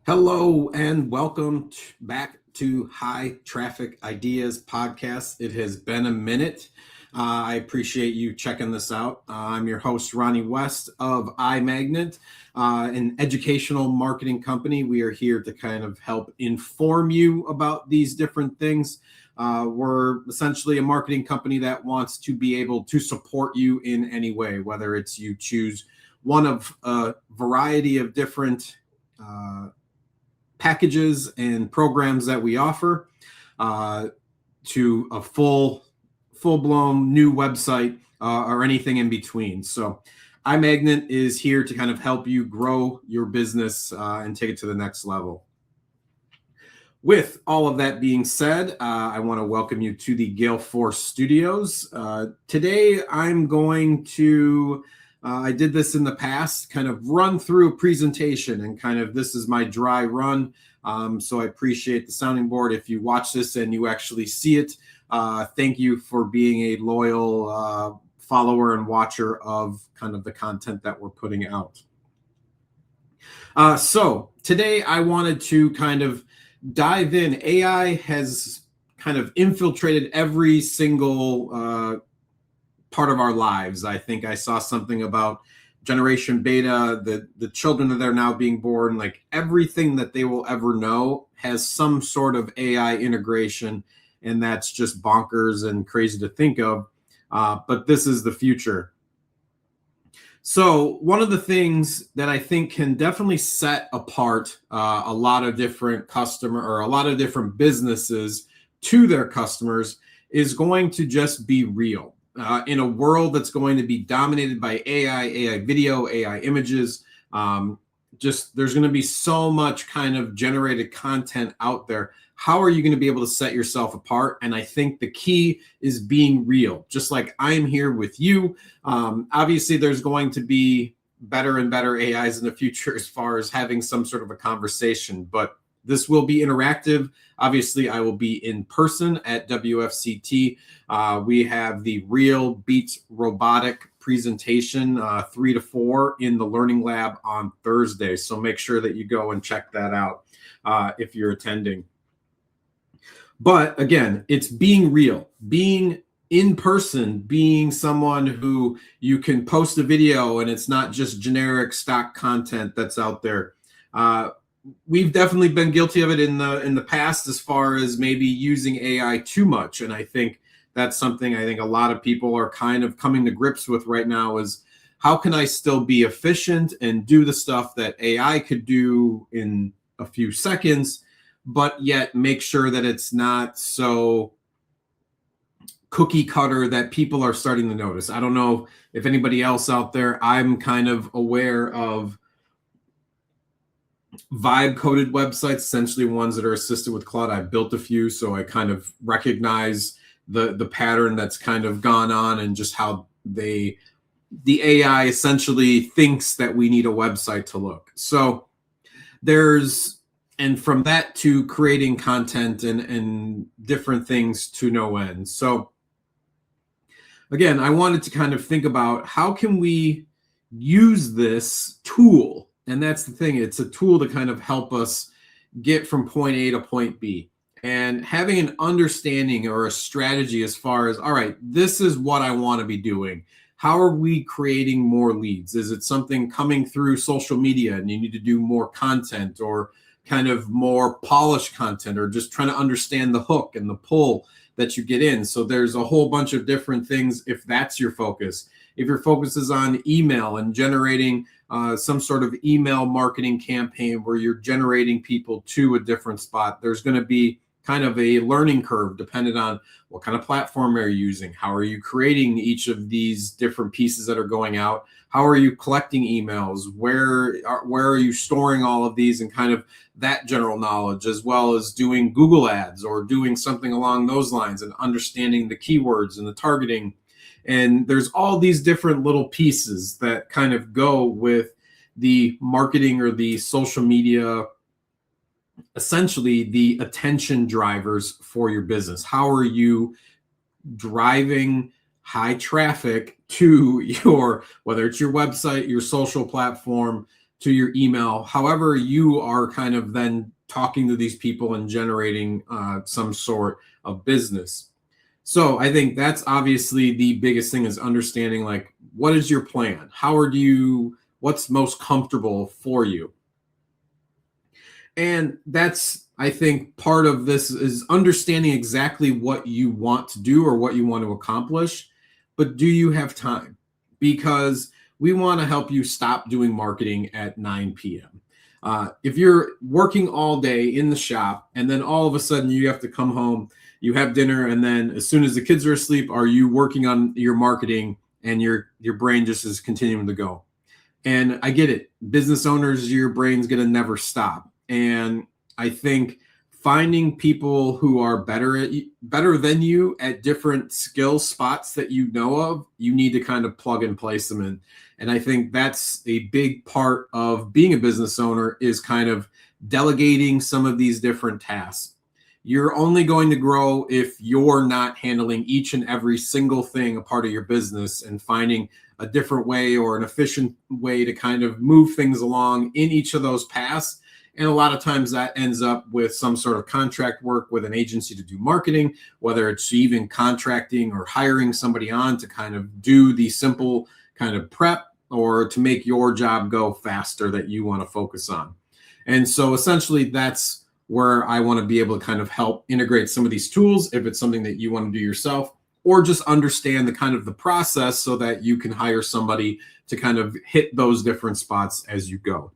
Hello and welcome back to High Traffic Ideas Podcast. It has been a minute. I appreciate you checking this out. I'm your host, Ronnie West of iMagnet, an educational marketing company. We are here to kind of help inform you about these different things. We're essentially a marketing company that wants to be able to support you in any way, whether it's you choose one of a variety of different packages and programs that we offer to a full-blown new website or anything in between. So iMagnet is here to kind of help you grow your business and take it to the next level. With all of that being said, I want to welcome you to the Gale Force Studios. Today, I'm going to I did this in the past, kind of run through a presentation, and kind of this is my dry run. So I appreciate the sounding board. If you watch this and you actually see it, thank you for being a loyal follower and watcher of kind of the content that we're putting out. So today I wanted to kind of dive in. AI has kind of infiltrated every single part of our lives. I think I saw something about Generation Beta, the children that are now being born, like everything that they will ever know has some sort of AI integration, and that's just bonkers and crazy to think of. But this is the future. So one of the things that I think can definitely set apart a lot of different a lot of different businesses to their customers is going to just be real. In a world that's going to be dominated by AI video, AI images, there's going to be so much kind of generated content out there. How are you going to be able to set yourself apart? And I think the key is being real, just like I'm here with you. Obviously, there's going to be better and better AIs in the future as far as having some sort of a conversation, but this will be interactive. Obviously, I will be in person at WFCT. We have the Real Beats Robotic presentation 3 to 4 in the Learning Lab on Thursday. So make sure that you go and check that out if you're attending. But again, it's being real, being in person, being someone who you can post a video and it's not just generic stock content that's out there. We've definitely been guilty of it in the past as far as maybe using AI too much. And I think that's something I think a lot of people are kind of coming to grips with right now is how can I still be efficient and do the stuff that AI could do in a few seconds, but yet make sure that it's not so cookie cutter that people are starting to notice. I don't know if anybody else out there, I'm kind of aware of vibe coded websites, essentially ones that are assisted with Claude. I've built a few, so I kind of recognize the pattern that's kind of gone on and just how the AI essentially thinks that we need a website to look. So and from that to creating content and different things to no end. So again, I wanted to kind of think about how can we use this tool. And that's the thing. It's a tool to kind of help us get from point A to point B. And having an understanding or a strategy as far as, all right, this is what I want to be doing. How are we creating more leads? Is it something coming through social media and you need to do more content or kind of more polished content, or just trying to understand the hook and the pull that you get in? So there's a whole bunch of different things if that's your focus. If your focus is on email and generating some sort of email marketing campaign where you're generating people to a different spot, there's going to be kind of a learning curve depending on what kind of platform are you using. How are you creating each of these different pieces that are going out? How are you collecting emails? Where are you storing all of these, and kind of that general knowledge, as well as doing Google ads or doing something along those lines and understanding the keywords and the targeting. And there's all these different little pieces that kind of go with the marketing or the social media, essentially the attention drivers for your business. How are you driving high traffic to whether it's your website, your social platform, to your email, however you are kind of then talking to these people and generating some sort of business. So I think that's obviously the biggest thing, is understanding, like, what is your plan? What's most comfortable for you? And that's, I think, part of this is understanding exactly what you want to do or what you want to accomplish, but do you have time? Because we want to help you stop doing marketing at 9 p.m. If you're working all day in the shop and then all of a sudden you have to come home, you have dinner, and then as soon as the kids are asleep, are you working on your marketing and your brain just is continuing to go? And I get it. Business owners, your brain's going to never stop. And I think finding people who are better than you at different skill spots that you know of, you need to kind of plug and place them in. And I think that's a big part of being a business owner, is kind of delegating some of these different tasks. You're only going to grow if you're not handling each and every single thing a part of your business, and finding a different way or an efficient way to kind of move things along in each of those paths. And a lot of times that ends up with some sort of contract work with an agency to do marketing, whether it's even contracting or hiring somebody on to kind of do the simple kind of prep, or to make your job go faster that you want to focus on. And so essentially that's where I want to be able to kind of help integrate some of these tools, if it's something that you want to do yourself, or just understand the kind of the process so that you can hire somebody to kind of hit those different spots as you go.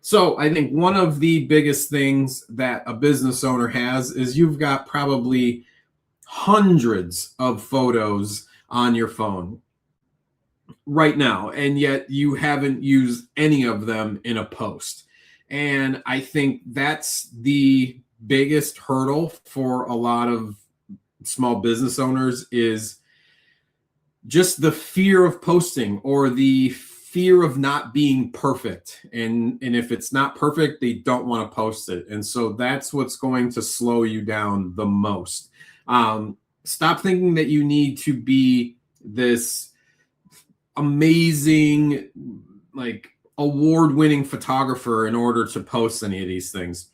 So I think one of the biggest things that a business owner has is you've got probably hundreds of photos on your phone right now, and yet you haven't used any of them in a post. And I think that's the biggest hurdle for a lot of small business owners, is just the fear of posting, or the fear of not being perfect. And if it's not perfect, they don't want to post it. And so that's what's going to slow you down the most. Stop thinking that you need to be this amazing, like, award-winning photographer in order to post any of these things.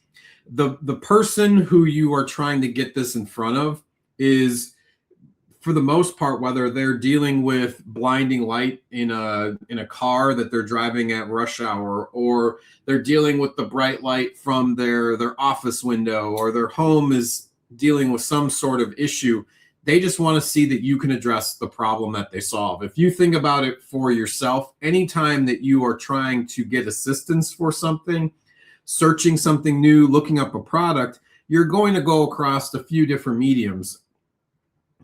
The person who you are trying to get this in front of is, for the most part, whether they're dealing with blinding light in a car that they're driving at rush hour, or they're dealing with the bright light from their office window, or their home is dealing with some sort of issue, they just want to see that you can address the problem that they solve. If you think about it for yourself, anytime that you are trying to get assistance for something, searching something new, looking up a product, you're going to go across a few different mediums.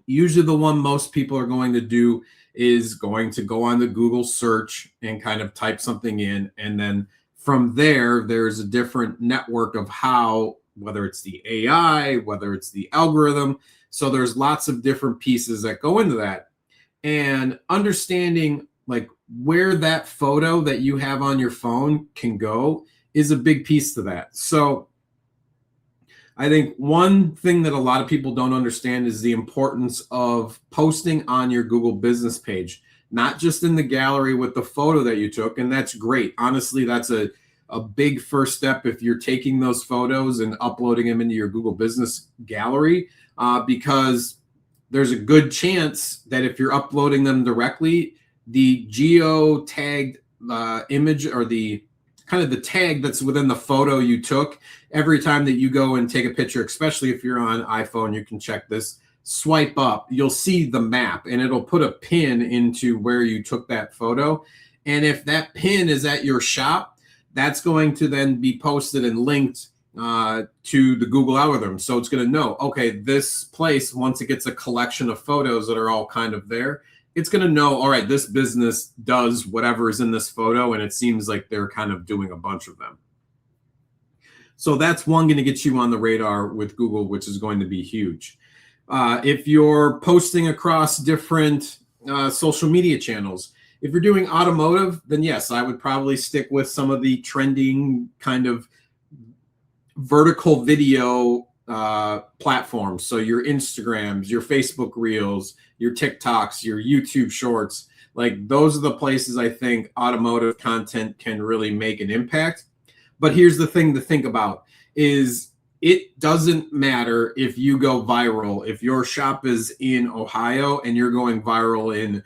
Usually the one most people are going to do is going to go on the Google search and kind of type something in. And then from there, there's a different network of how, whether it's the AI, whether it's the algorithm. So there's lots of different pieces that go into that. And understanding, like, where that photo that you have on your phone can go is a big piece to that. So I think one thing that a lot of people don't understand is the importance of posting on your Google business page, not just in the gallery with the photo that you took. And that's great. Honestly, that's a big first step if you're taking those photos and uploading them into your Google business gallery, because there's a good chance that if you're uploading them directly, the geo tagged image, or the kind of the tag that's within the photo you took, every time that you go and take a picture, especially if you're on iPhone, you can check this, swipe up, you'll see the map, and it'll put a pin into where you took that photo. And if that pin is at your shop, that's going to then be posted and linked to the Google algorithm. So it's going to know, okay, this place, once it gets a collection of photos that are all kind of there, it's going to know, all right, this business does whatever is in this photo, and it seems like they're kind of doing a bunch of them. So that's one going to get you on the radar with Google, which is going to be huge. If you're posting across different social media channels, if you're doing automotive, then yes, I would probably stick with some of the trending kind of vertical video platforms. So your Instagrams, your Facebook Reels, your TikToks, your YouTube Shorts. Like those are the places I think automotive content can really make an impact. But here's the thing to think about is it doesn't matter if you go viral. If your shop is in Ohio and you're going viral in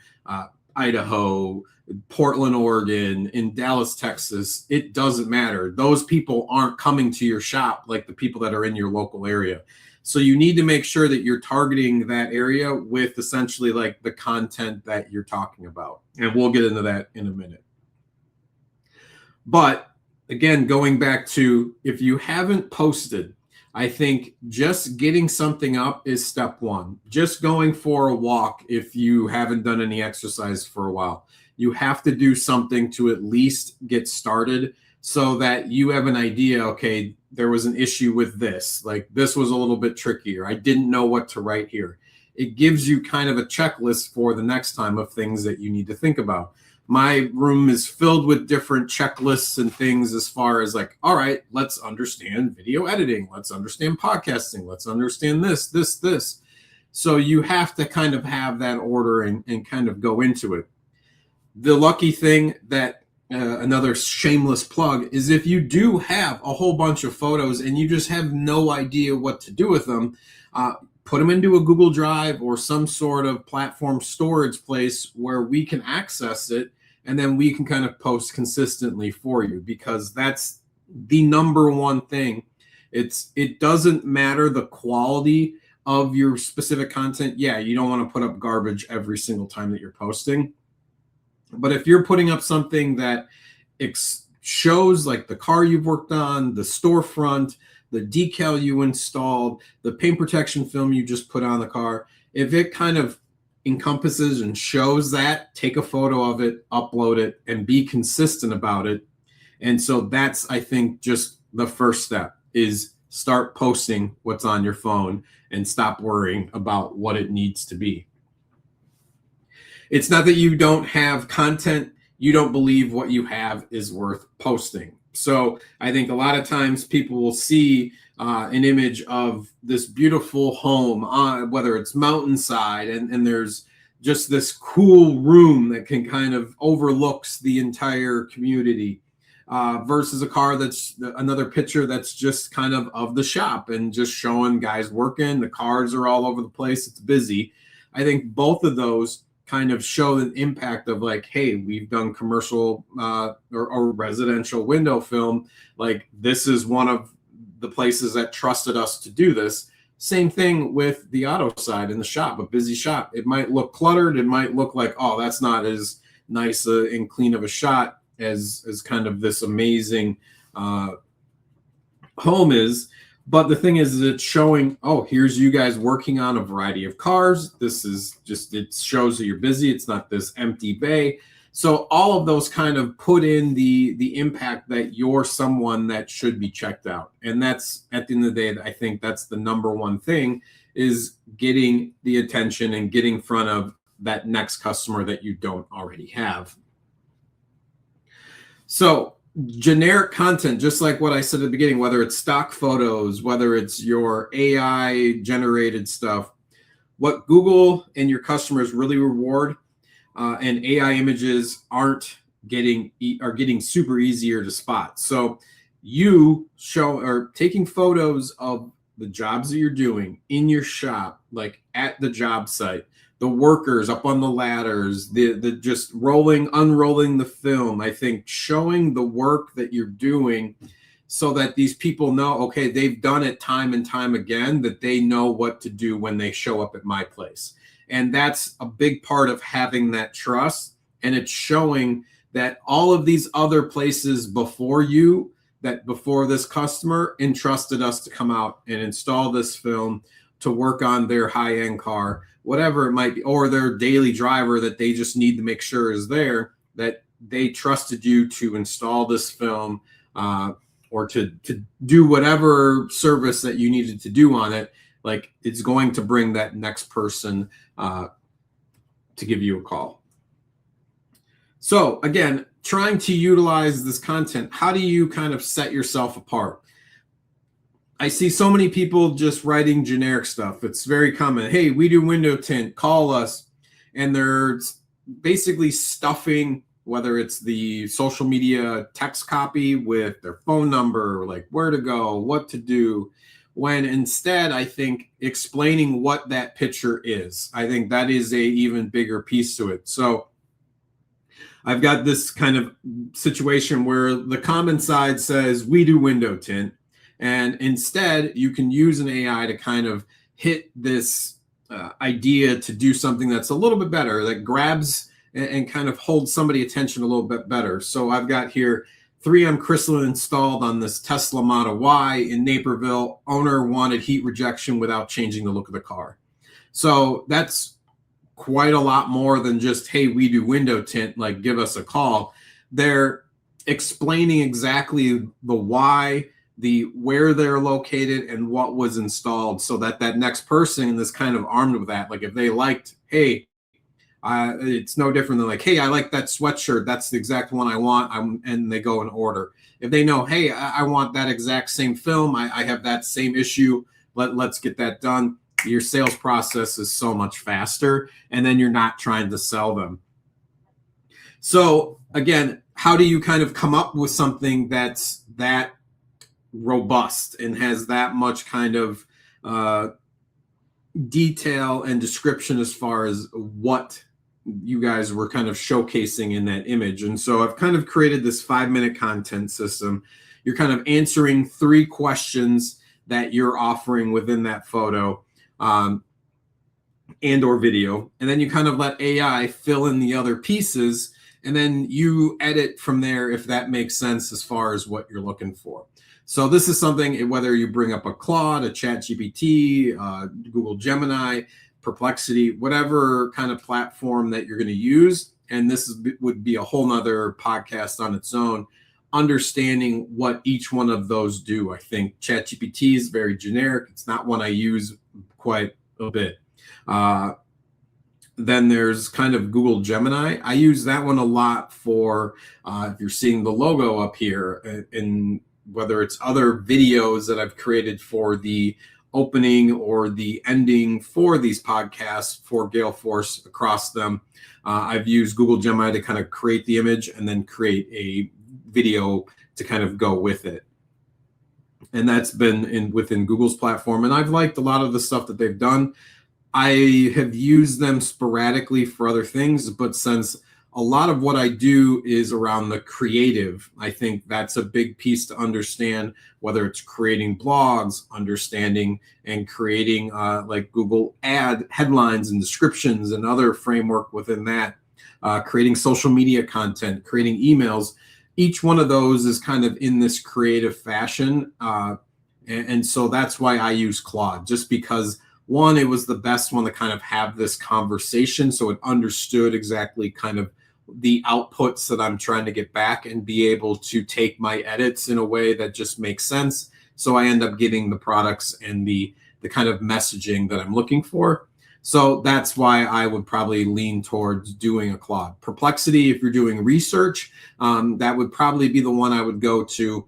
Idaho, Portland, Oregon, in Dallas, Texas, it doesn't matter. Those people aren't coming to your shop like the people that are in your local area. So you need to make sure that you're targeting that area with essentially like the content that you're talking about. And we'll get into that in a minute. But again, going back to if you haven't posted, I think just getting something up is step one. Just going for a walk if you haven't done any exercise for a while. You have to do something to at least get started so that you have an idea, okay, there was an issue with this. Like this was a little bit trickier. I didn't know what to write here. It gives you kind of a checklist for the next time of things that you need to think about. My room is filled with different checklists and things as far as like, all right, let's understand video editing. Let's understand podcasting. Let's understand this. So you have to kind of have that order and kind of go into it. The lucky thing that another shameless plug is if you do have a whole bunch of photos and you just have no idea what to do with them, put them into a Google Drive or some sort of platform storage place where we can access it, and then we can kind of post consistently for you, because that's the number one thing. It doesn't matter the quality of your specific content. Yeah, you don't want to put up garbage every single time that you're posting. But if you're putting up something that shows like the car you've worked on, the storefront, the decal you installed, the paint protection film you just put on the car, if it kind of encompasses and shows that, take a photo of it, upload it, and be consistent about it. And so that's, I think, just the first step is start posting what's on your phone and stop worrying about what it needs to be. It's not that you don't have content, you don't believe what you have is worth posting. So I think a lot of times people will see an image of this beautiful home, whether it's mountainside, and there's just this cool room that can kind of overlooks the entire community, versus a car that's another picture that's just kind of the shop and just showing guys working. The cars are all over the place. It's busy. I think both of those kind of show the impact of like, hey, we've done commercial or residential window film. Like this is one of the places that trusted us to do this. Same thing with the auto side in the shop, a busy shop. It might look cluttered. It might look like, oh, that's not as nice and clean of a shot as kind of this amazing home is. But the thing is it's showing, oh, here's you guys working on a variety of cars. This is just, it shows that you're busy. It's not this empty bay. So all of those kind of put in the impact that you're someone that should be checked out. And that's, at the end of the day, I think that's the number one thing, is getting the attention and getting in front of that next customer that you don't already have. So generic content, just like what I said at the beginning, whether it's stock photos, whether it's your AI generated stuff, what Google and your customers really reward, and AI images are getting super easier to spot. So you are taking photos of the jobs that you're doing in your shop, like at the job site, the workers up on the ladders, the just unrolling the film. I think showing the work that you're doing so that these people know, okay, they've done it time and time again, that they know what to do when they show up at my place. And that's a big part of having that trust. And it's showing that all of these other places before this customer entrusted us to come out and install this film, to work on their high-end car, whatever it might be, or their daily driver that they just need to make sure is there, that they trusted you to install this film, or to do whatever service that you needed to do on it. Like, it's going to bring that next person to give you a call. So again, trying to utilize this content, how do you kind of set yourself apart? I see so many people just writing generic stuff. It's very common. Hey, we do window tint, call us. And they're basically stuffing, whether it's the social media text copy with their phone number, like where to go, what to do, when instead I think explaining what that picture is, I think that is a even bigger piece to it. So I've got this kind of situation where the comment side says we do window tint, and instead you can use an AI to kind of hit this idea to do something that's a little bit better, that grabs and kind of holds somebody attention a little bit better. So I've got here 3M crystalline installed on this Tesla Model Y in Naperville. Owner wanted heat rejection without changing the look of the car. So that's quite a lot more than just, hey, we do window tint, like give us a call. They're explaining exactly the why, the where they're located, and what was installed, so that that next person is kind of armed with that. Like if they liked, hey, it's no different than like, hey, I like that sweatshirt, that's the exact one I want, and they go and order. If they know, hey, I want that exact same film, I have that same issue, let's get that done. Your sales process is so much faster, and then you're not trying to sell them. So again, how do you kind of come up with something that's that robust and has that much kind of detail and description as far as what you guys were kind of showcasing in that image? And so I've kind of created this 5-minute content system. You're kind of answering 3 questions that you're offering within that photo and or video, and then you kind of let AI fill in the other pieces, and then you edit from there if that makes sense as far as what you're looking for. So this is something, whether you bring up a Claude, a ChatGPT, Google Gemini, Perplexity, whatever kind of platform that you're going to use, and this would be a whole nother podcast on its own, understanding what each one of those do. I think ChatGPT is very generic. It's not one I use quite a bit. Then there's kind of Google Gemini. I use that one a lot for, if you're seeing the logo up here, and whether it's other videos that I've created for the opening or the ending for these podcasts for Gale Force across them, I've used Google Gemini to kind of create the image and then create a video to kind of go with it. And that's been within Google's platform. And I've liked a lot of the stuff that they've done. I have used them sporadically for other things, but since a lot of what I do is around the creative, I think that's a big piece to understand, whether it's creating blogs, understanding and creating like Google ad headlines and descriptions and other framework within that, creating social media content, creating emails. Each one of those is kind of in this creative fashion. And so that's why I use Claude, just because one, it was the best one to kind of have this conversation, so it understood exactly kind of the outputs that I'm trying to get back and be able to take my edits in a way that just makes sense. So I end up getting the products and the kind of messaging that I'm looking for. So that's why I would probably lean towards doing a Claude. Perplexity, if you're doing research, that would probably be the one I would go to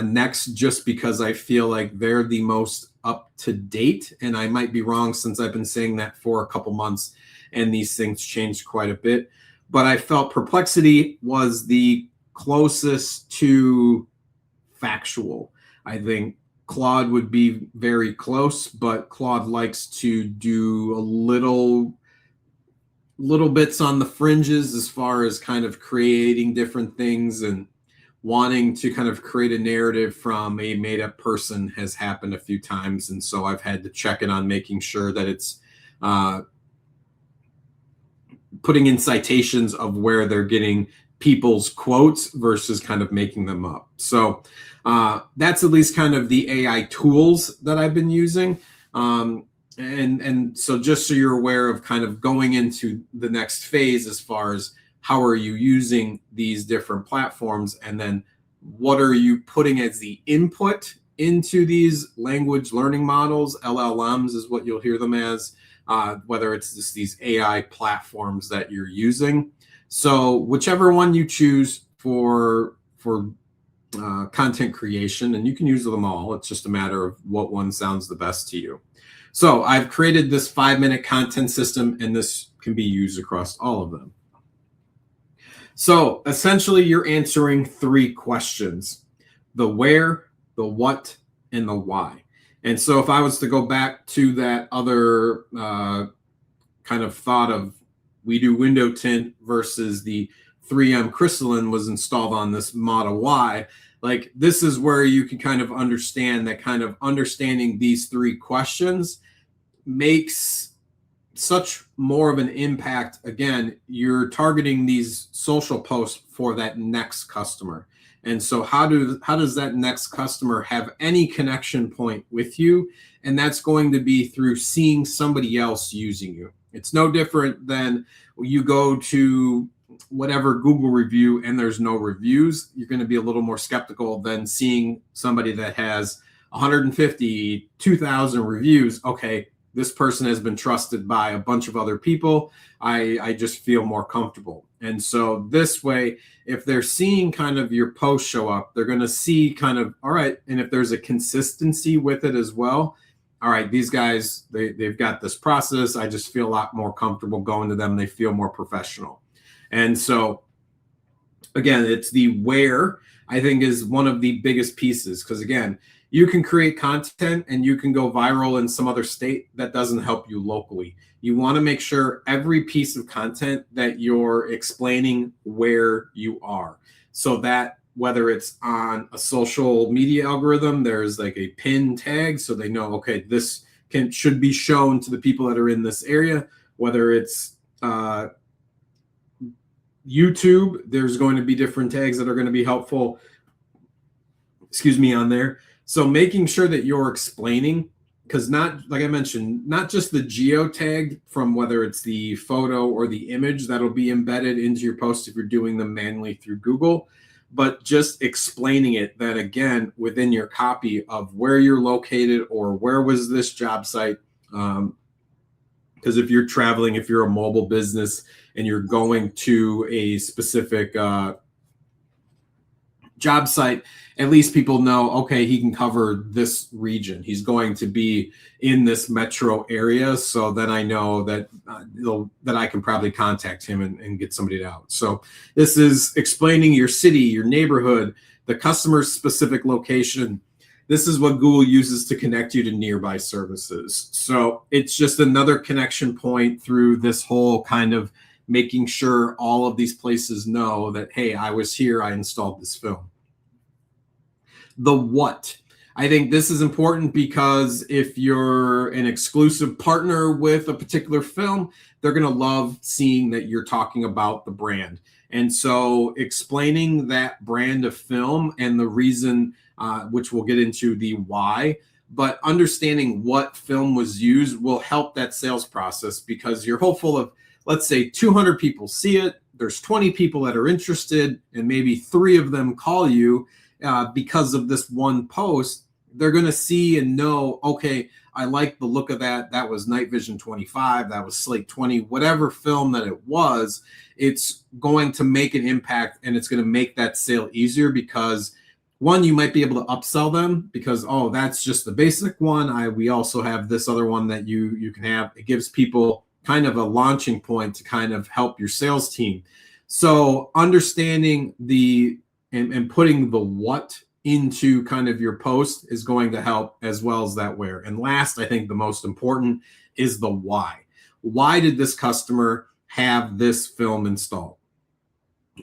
next, just because I feel like they're the most up to date. And I might be wrong, since I've been saying that for a couple months and these things changed quite a bit. But I felt Perplexity was the closest to factual. I think Claude would be very close, but Claude likes to do a little bits on the fringes as far as kind of creating different things and wanting to kind of create a narrative from a made-up person has happened a few times. And so I've had to check in on making sure that it's putting in citations of where they're getting people's quotes versus kind of making them up. So that's at least kind of the AI tools that I've been using. And so just so you're aware of kind of going into the next phase as far as how are you using these different platforms, and then what are you putting as the input into these language learning models. LLMs is what you'll hear them as, whether it's just these AI platforms that you're using. So whichever one you choose for content creation, and you can use them all, it's just a matter of what one sounds the best to you. So I've created this 5-minute content system, and this can be used across all of them. So essentially, you're answering 3 questions: the where, the what, and the why. And so if I was to go back to that other kind of thought of, we do window tint versus the 3M crystalline was installed on this Model Y, like this is where you can kind of understand that kind of understanding these 3 questions makes such more of an impact. Again, you're targeting these social posts for that next customer. And so how does that next customer have any connection point with you? And that's going to be through seeing somebody else using you. It's no different than you go to whatever Google review and there's no reviews. You're going to be a little more skeptical than seeing somebody that has 150, 2,000 reviews. Okay, this person has been trusted by a bunch of other people. I just feel more comfortable. And so this way, if they're seeing kind of your post show up, they're going to see kind of, all right, and if there's a consistency with it as well, all right, these guys, they've got this process. I just feel a lot more comfortable going to them. They feel more professional. And so, again, it's the where, I think, is one of the biggest pieces, because, again, you can create content and you can go viral in some other state. That doesn't help you locally. You want to make sure every piece of content that you're explaining where you are, so that whether it's on a social media algorithm, there's like a pin tag so they know, okay, this should be shown to the people that are in this area. Whether it's YouTube, there's going to be different tags that are going to be helpful, on there. So making sure that you're explaining, because not, like I mentioned, not just the geotag from whether it's the photo or the image that'll be embedded into your post if you're doing them manually through Google, but just explaining it, that again, within your copy of where you're located or where was this job site. Because if you're traveling, if you're a mobile business and you're going to a specific job site, at least people know, okay, he can cover this region. He's going to be in this metro area. So then I know that that I can probably contact him and get somebody out. So this is explaining your city, your neighborhood, the customer's specific location. This is what Google uses to connect you to nearby services. So it's just another connection point through this whole kind of making sure all of these places know that, hey, I was here, I installed this film. The what. I think this is important because if you're an exclusive partner with a particular film, they're going to love seeing that you're talking about the brand. And so explaining that brand of film and the reason, which we'll get into the why, but understanding what film was used will help that sales process, because you're hopeful of, let's say 200 people see it, there's 20 people that are interested, and maybe 3 of them call you because of this one post. They're going to see and know, okay, I like the look of that. That was Night Vision 25. That was Slate 20, whatever film that it was. It's going to make an impact, and it's going to make that sale easier, because one, you might be able to upsell them because, oh, that's just the basic one. We also have this other one that you can have. It gives people kind of a launching point to kind of help your sales team. So understanding and putting the what into kind of your post is going to help, as well as that where. And last, I think the most important is the why. Why did this customer have this film installed?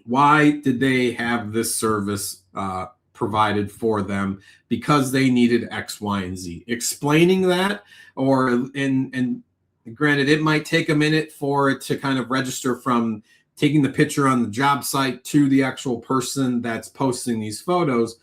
Why did they have this service provided for them? Because they needed X, Y, and Z. Explaining that, and granted, it might take a minute for it to kind of register from taking the picture on the job site to the actual person that's posting these photos,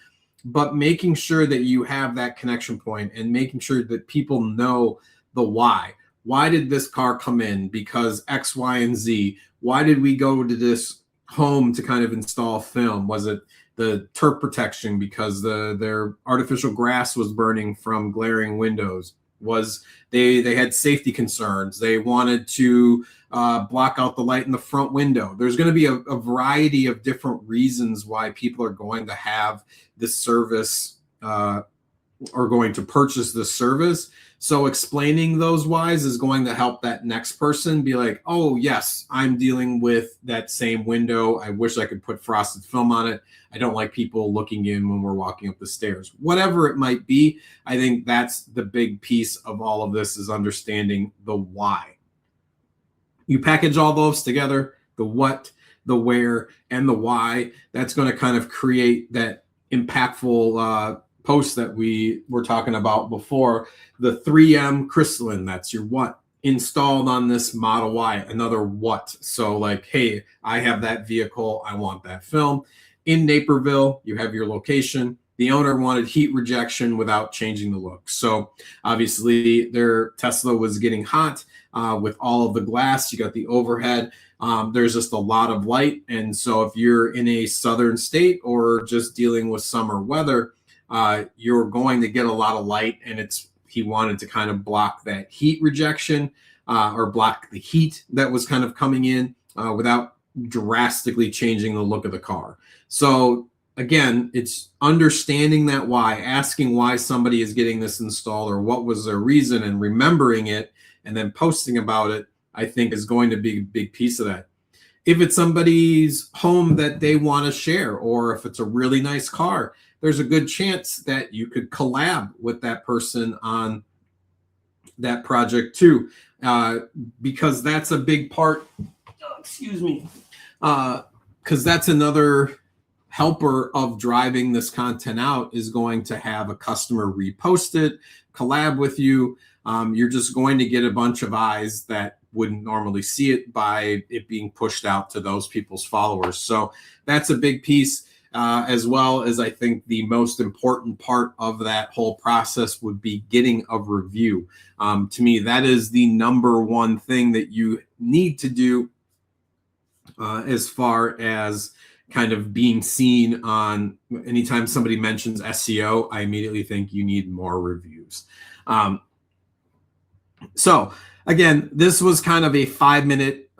but making sure that you have that connection point and making sure that people know the why. Why did this car come in? Because X, Y, and Z. Why did we go to this home to kind of install film? Was it the turf protection because their artificial grass was burning from glaring windows? Was they had safety concerns? They wanted to block out the light in the front window. There's going to be a variety of different reasons why people are going to have this service are going to purchase this service. So explaining those whys is going to help that next person be like, oh, yes, I'm dealing with that same window. I wish I could put frosted film on it. I don't like people looking in when we're walking up the stairs. Whatever it might be, I think that's the big piece of all of this, is understanding the why. You package all those together, the what, the where, and the why. That's going to kind of create that impactful post that we were talking about before. The 3M crystalline, that's your what. Installed on this Model Y, another what. So like, hey, I have that vehicle, I want that film. In Naperville, you have your location. The owner wanted heat rejection without changing the look. So obviously their Tesla was getting hot with all of the glass. You got the overhead. There's just a lot of light. And so if you're in a southern state or just dealing with summer weather, you're going to get a lot of light. And he wanted to kind of block that heat rejection or block the heat that was kind of coming in without drastically changing the look of the car. So again, it's understanding that why, asking why somebody is getting this installed or what was their reason, and remembering it and then posting about it, I think is going to be a big piece of that. If it's somebody's home that they want to share, or if it's a really nice car, there's a good chance that you could collab with that person on that project too, because that's a big part. Excuse me. Because that's another helper of driving this content out, is going to have a customer repost it, collab with you. You're just going to get a bunch of eyes that wouldn't normally see it by it being pushed out to those people's followers. So that's a big piece, as well as I think the most important part of that whole process would be getting a review. To me, that is the number one thing that you need to do as far as kind of being seen on. Anytime somebody mentions SEO, I immediately think you need more reviews. So again, this was kind of a 5-minute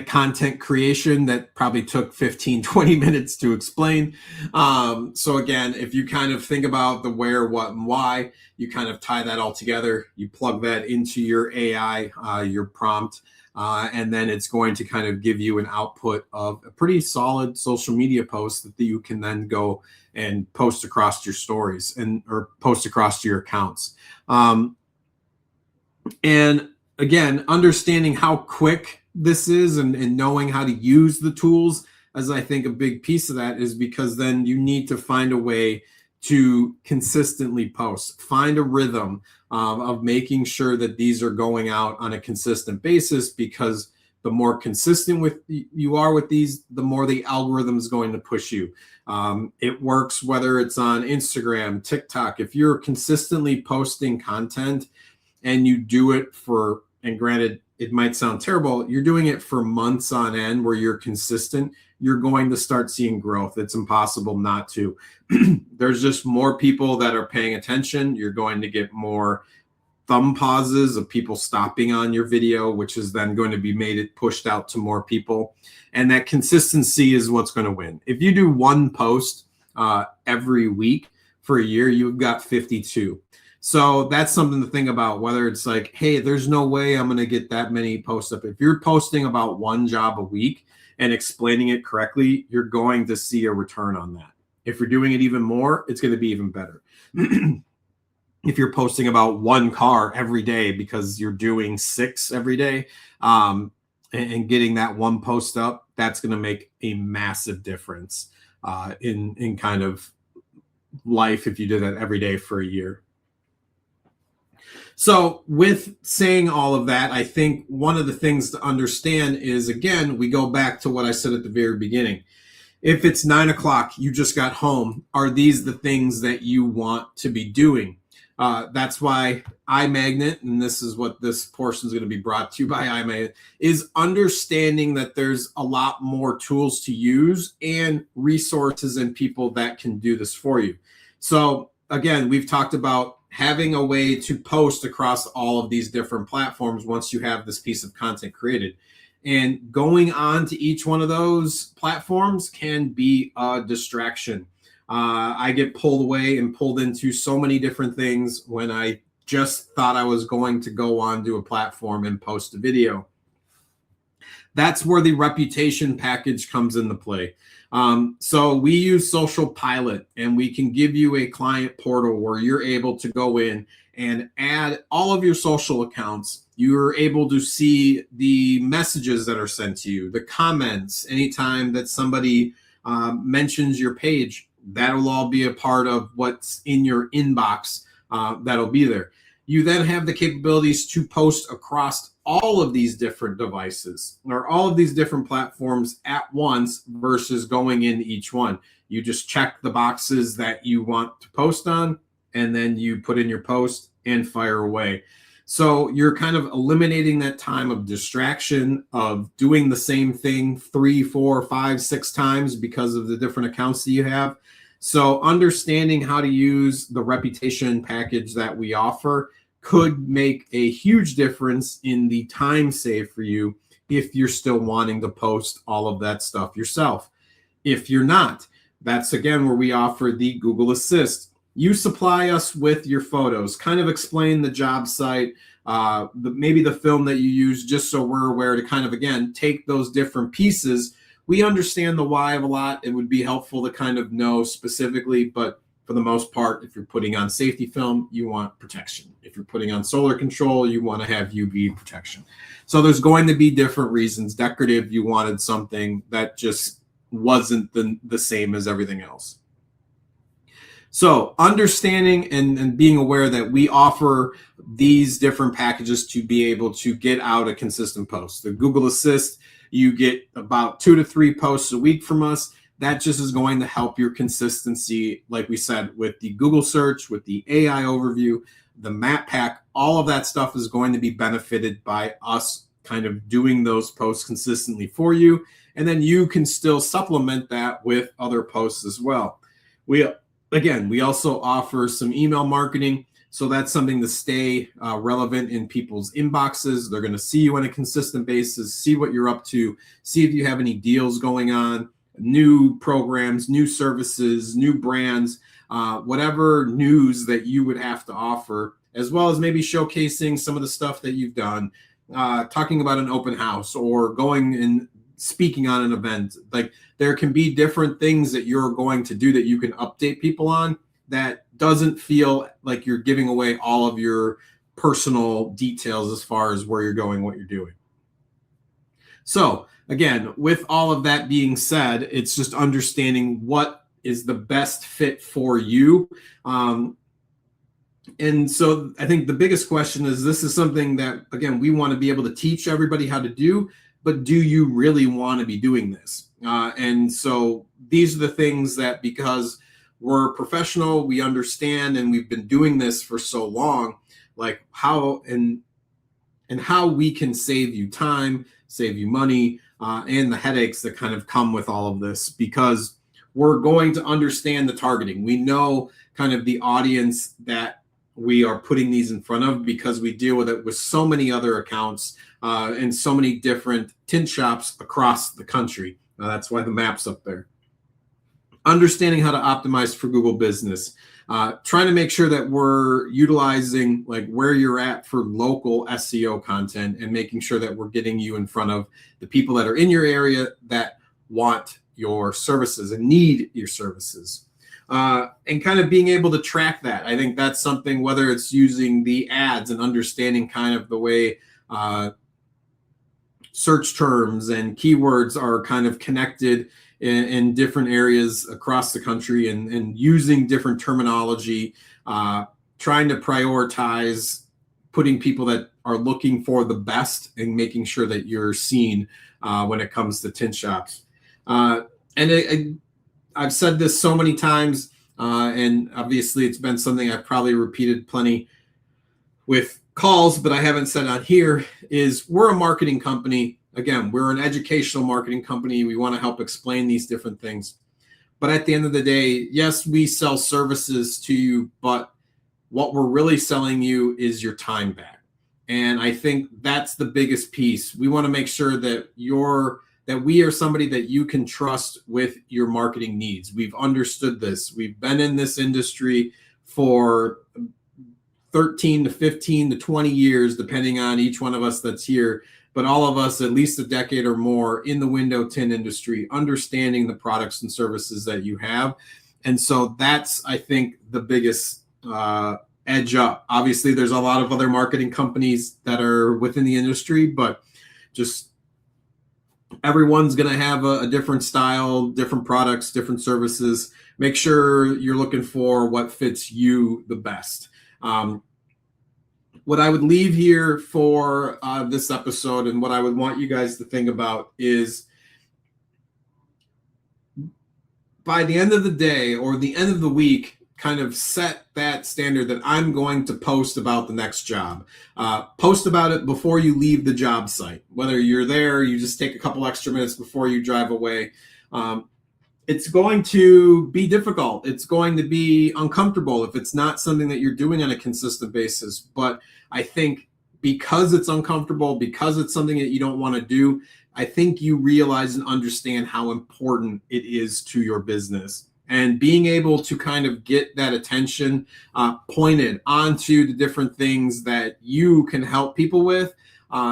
content creation that probably took 15-20 minutes to explain. So again, if you kind of think about the where, what, and why, you kind of tie that all together, you plug that into your AI, your prompt, and then it's going to kind of give you an output of a pretty solid social media post that you can then go and post across your stories or post across your accounts. And again, understanding how quick this is and knowing how to use the tools, as I think a big piece of that is, because then you need to find a way to consistently post, find a rhythm of making sure that these are going out on a consistent basis, because the more consistent you are with these, the more the algorithm is going to push you. It works whether it's on Instagram, TikTok. If you're consistently posting content and you do it for, and granted, it might sound terrible, you're doing it for months on end where you're consistent, you're going to start seeing growth. It's impossible not to. There's just more people that are paying attention. You're going to get more thumb pauses of people stopping on your video, which is then going to be pushed out to more people. And that consistency is what's going to win. If you do one post every week for a year, you've got 52. So that's something to think about, whether it's like, hey, there's no way I'm going to get that many posts up. If you're posting about one job a week and explaining it correctly, you're going to see a return on that. If you're doing it even more, it's going to be even better. If you're posting about one car every day because you're doing 6 every day, and getting that one post up, that's going to make a massive difference in kind of life if you do that every day for a year. So with saying all of that, I think one of the things to understand is, again, we go back to what I said at the very beginning. If it's 9 o'clock, you just got home, are these the things that you want to be doing? That's why iMagnet, and this is what this portion is going to be brought to you by iMagnet, is understanding that there's a lot more tools to use and resources and people that can do this for you. So again, we've talked about having a way to post across all of these different platforms once you have this piece of content created. And going on to each one of those platforms can be a distraction. I get pulled away and pulled into so many different things when I just thought I was going to go onto a platform and post a video. That's where the reputation package comes into play. So we use Social Pilot, and we can give you a client portal where you're able to go in and add all of your social accounts. You're able to see the messages that are sent to you, the comments, anytime that somebody mentions your page, that'll all be a part of what's in your inbox. That'll be there. You then have the capabilities to post across all of these different devices or all of these different platforms at once versus going in each one. You just check the boxes that you want to post on, and then you put in your post and fire away. So you're kind of eliminating that time of distraction of doing the same thing 3, 4, 5, 6 times because of the different accounts that you have. So understanding how to use the reputation package that we offer could make a huge difference in the time save for you if you're still wanting to post all of that stuff yourself. If you're not, that's again where we offer the Google Assist. You supply us with your photos, kind of explain the job site, maybe the film that you use, just so we're aware to kind of, again, take those different pieces. We understand the why of a lot. It would be helpful to kind of know specifically, but for the most part, if you're putting on safety film, you want protection. If you're putting on solar control, you want to have UV protection. So there's going to be different reasons. Decorative, you wanted something that just wasn't the same as everything else. So understanding and being aware that we offer these different packages to be able to get out a consistent post. The Google Assist, you get about 2 to 3 posts a week from us. That just is going to help your consistency, like we said, with the Google search, with the AI overview, the map pack, all of that stuff is going to be benefited by us kind of doing those posts consistently for you. And then you can still supplement that with other posts as well. We also offer some email marketing. So that's something to stay relevant in people's inboxes. They're going to see you on a consistent basis, see what you're up to, see if you have any deals going on, new programs, new services, new brands, whatever news that you would have to offer, as well as maybe showcasing some of the stuff that you've done, talking about an open house or going and speaking on an event. Like, there can be different things that you're going to do that you can update people on that doesn't feel like you're giving away all of your personal details as far as where you're going, what you're doing. So again, with all of that being said, it's just understanding what is the best fit for you. And so I think the biggest question is, this is something that, again, we want to be able to teach everybody how to do, but do you really want to be doing this? And so these are the things that, because we're professional, we understand, and we've been doing this for so long, like how and how we can save you time, save you money, and the headaches that kind of come with all of this, because we're going to understand the targeting. We know kind of the audience that we are putting these in front of, because we deal with it with so many other accounts and so many different tint shops across the country. That's why the map's up there. Understanding how to optimize for Google Business, trying to make sure that we're utilizing like where you're at for local SEO content, and making sure that we're getting you in front of the people that are in your area that want your services and need your services. And kind of being able to track that. I think that's something, whether it's using the ads and understanding kind of the way search terms and keywords are kind of connected in different areas across the country, and using different terminology, trying to prioritize putting people that are looking for the best and making sure that you're seen when it comes to tint shops. I've said this so many times, and obviously it's been something I've probably repeated plenty with calls, but I haven't said on here, is we're a marketing company. Again, we're an educational marketing company. We want to help explain these different things. But at the end of the day, yes, we sell services to you, but what we're really selling you is your time back. And I think that's the biggest piece. We want to make sure that your that we are somebody that you can trust with your marketing needs. We've understood this. We've been in this industry for 13 to 15 to 20 years, depending on each one of us that's here, but all of us at least a decade or more in the window tint industry, understanding the products and services that you have. And so that's, I think, the biggest edge up. Obviously, there's a lot of other marketing companies that are within the industry, but just everyone's going to have a different style, different products, different services. Make sure you're looking for what fits you the best. What I would leave here for this episode and what I would want you guys to think about is, by the end of the day or the end of the week, kind of set that standard that I'm going to post about the next job. Post about it before you leave the job site. Whether you're there, you just take a couple extra minutes before you drive away. It's going to be difficult. It's going to be uncomfortable if it's not something that you're doing on a consistent basis. But I think because it's uncomfortable, because it's something that you don't want to do, I think you realize and understand how important it is to your business. And being able to kind of get that attention pointed onto the different things that you can help people with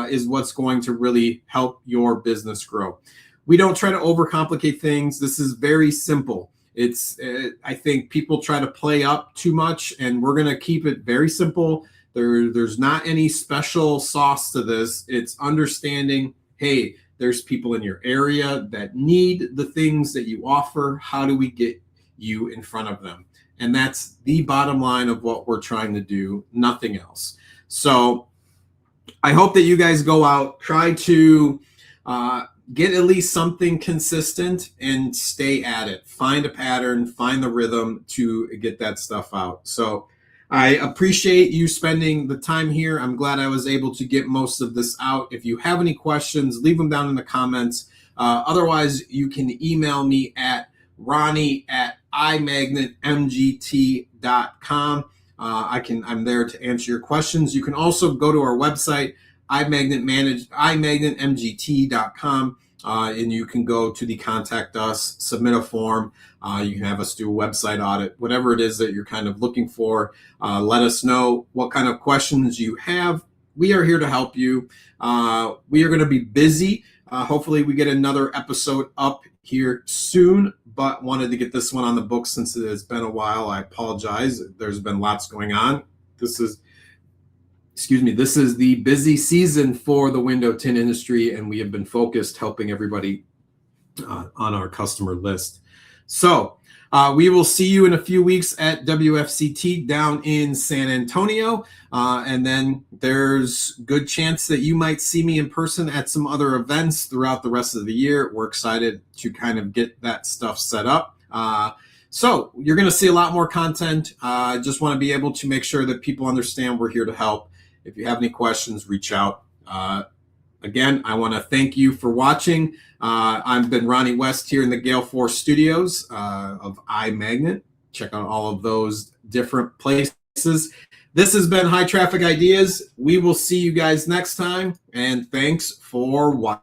is what's going to really help your business grow. We don't try to overcomplicate things. This is very simple. I think people try to play up too much, and we're going to keep it very simple. There's not any special sauce to this. It's understanding, hey, there's people in your area that need the things that you offer. How do we get you in front of them? And that's the bottom line of what we're trying to do, nothing else. So I hope that you guys go out, try to get at least something consistent and stay at it. Find a pattern, find the rhythm to get that stuff out. So I appreciate you spending the time here. I'm glad I was able to get most of this out. If you have any questions, leave them down in the comments. Otherwise, you can email me at ronnie@imagnetmgt.com. I'm there to answer your questions. You can also go to our website, imagnetmgt.com, and you can go to the contact us, submit a form. You can have us do a website audit, whatever it is that you're kind of looking for. Let us know what kind of questions you have. We are here to help you. We are going to be busy. Hopefully we get another episode up here soon, but wanted to get this one on the books since it has been a while. I apologize. There's been lots going on. This is the busy season for the window tint industry, and we have been focused helping everybody on our customer list. So we will see you in a few weeks at WFCT down in San Antonio. And then there's good chance that you might see me in person at some other events throughout the rest of the year. We're excited to kind of get that stuff set up. So you're going to see a lot more content. I just want to be able to make sure that people understand we're here to help. If you have any questions, reach out. Again, I want to thank you for watching. I've been Ronnie West here in the Gale Force Studios of iMagnet. Check out all of those different places. This has been High Traffic Ideas. We will see you guys next time, and thanks for watching.